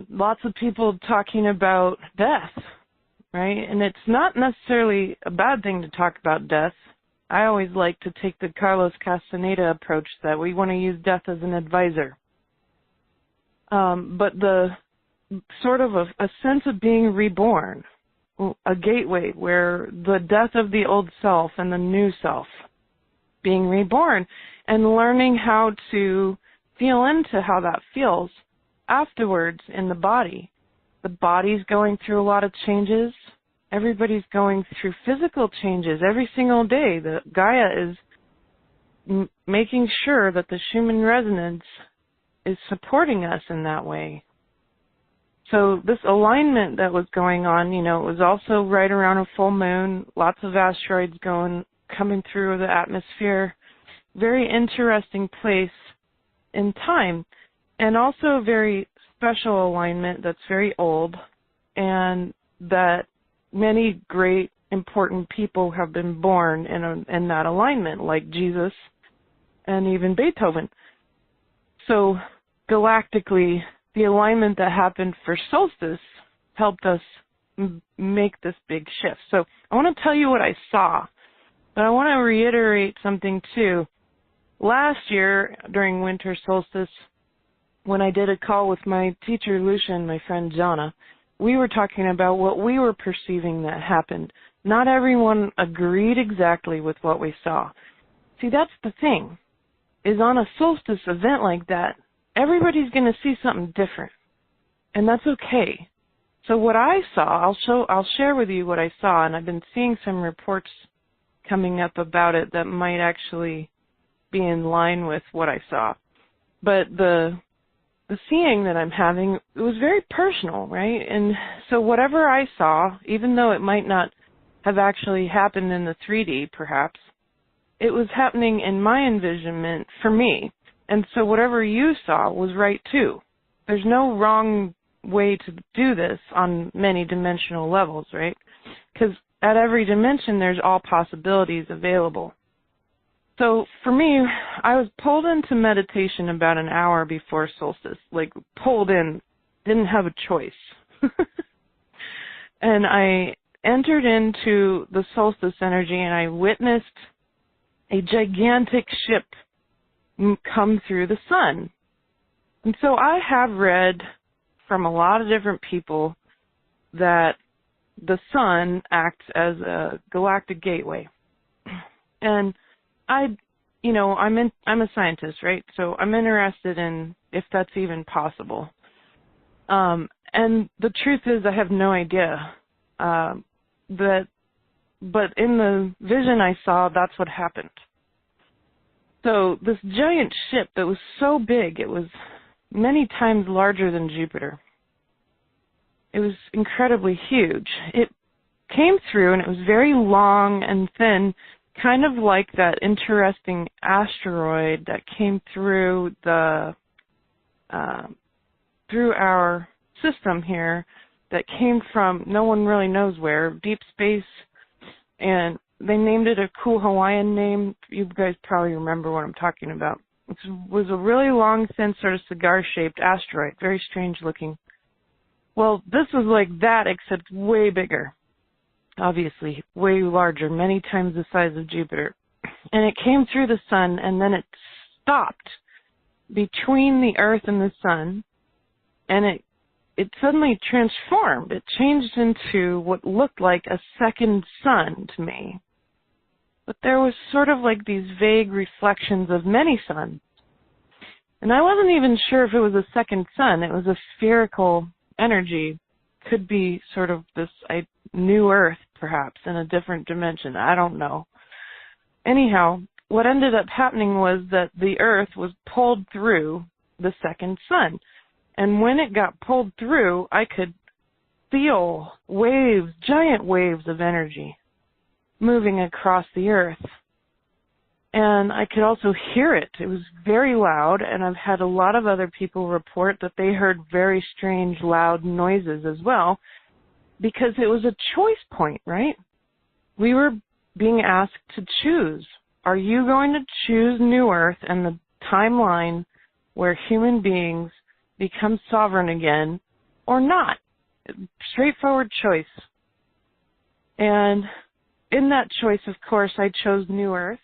Lots of people talking about death, right? And it's not necessarily a bad thing to talk about death. I always like to take the Carlos Castaneda approach that we want to use death as an advisor. But the sort of a sense of being reborn, a gateway where the death of the old self and the new self, being reborn, and learning how to feel into how that feels afterwards in the body. The body's going through a lot of changes. Everybody's going through physical changes every single day. The Gaia is making sure that the Schumann resonance is supporting us in that way. So this alignment that was going on, it was also right around a full moon, lots of asteroids coming through the atmosphere. Very interesting place in time. And also a very special alignment that's very old, and that many great, important people have been born in that alignment, like Jesus and even Beethoven. So galactically, the alignment that happened for solstice helped us make this big shift. So I want to tell you what I saw, but I want to reiterate something too. Last year, during winter solstice, when I did a call with my teacher, Lucia, and my friend, Jana, we were talking about what we were perceiving that happened. Not everyone agreed exactly with what we saw. See, that's the thing, is on a solstice event like that, everybody's going to see something different, and that's okay. So what I saw, I'll share with you what I saw, and I've been seeing some reports coming up about it that might actually be in line with what I saw. But the seeing that I'm having, it was very personal, right? And so whatever I saw, even though it might not have actually happened in the 3D, perhaps, it was happening in my envisionment for me. And so whatever you saw was right, too. There's no wrong way to do this on many dimensional levels, right? Because at every dimension, there's all possibilities available. So for me, I was pulled into meditation about an hour before solstice, like pulled in, didn't have a choice. And I entered into the solstice energy and I witnessed a gigantic ship come through the sun. And so I have read from a lot of different people that the sun acts as a galactic gateway. And I'm a scientist, right? So I'm interested in if that's even possible. And the truth is I have no idea. But in the vision I saw, that's what happened. So this giant ship that was so big, it was many times larger than Jupiter. It was incredibly huge. It came through and it was very long and thin, kind of like that interesting asteroid that came through through our system here, that came from no one really knows where, deep space, and they named it a cool Hawaiian name. You guys probably remember what I'm talking about. It was a really long, thin, sort of cigar-shaped asteroid, very strange looking. Well, this was like that, except way bigger. Obviously, way larger, many times the size of Jupiter. And it came through the sun, and then it stopped between the Earth and the sun, and it suddenly transformed. It changed into what looked like a second sun to me. But there was sort of like these vague reflections of many suns. And I wasn't even sure if it was a second sun. It was a spherical energy. Could be sort of this new Earth, perhaps, in a different dimension. I don't know. Anyhow, what ended up happening was that the Earth was pulled through the second sun. And when it got pulled through, I could feel waves, giant waves of energy moving across the Earth. And I could also hear it. It was very loud, and I've had a lot of other people report that they heard very strange, loud noises as well, because it was a choice point, right? We were being asked to choose. Are you going to choose New Earth and the timeline where human beings become sovereign again or not? Straightforward choice. And in that choice, of course, I chose New Earth.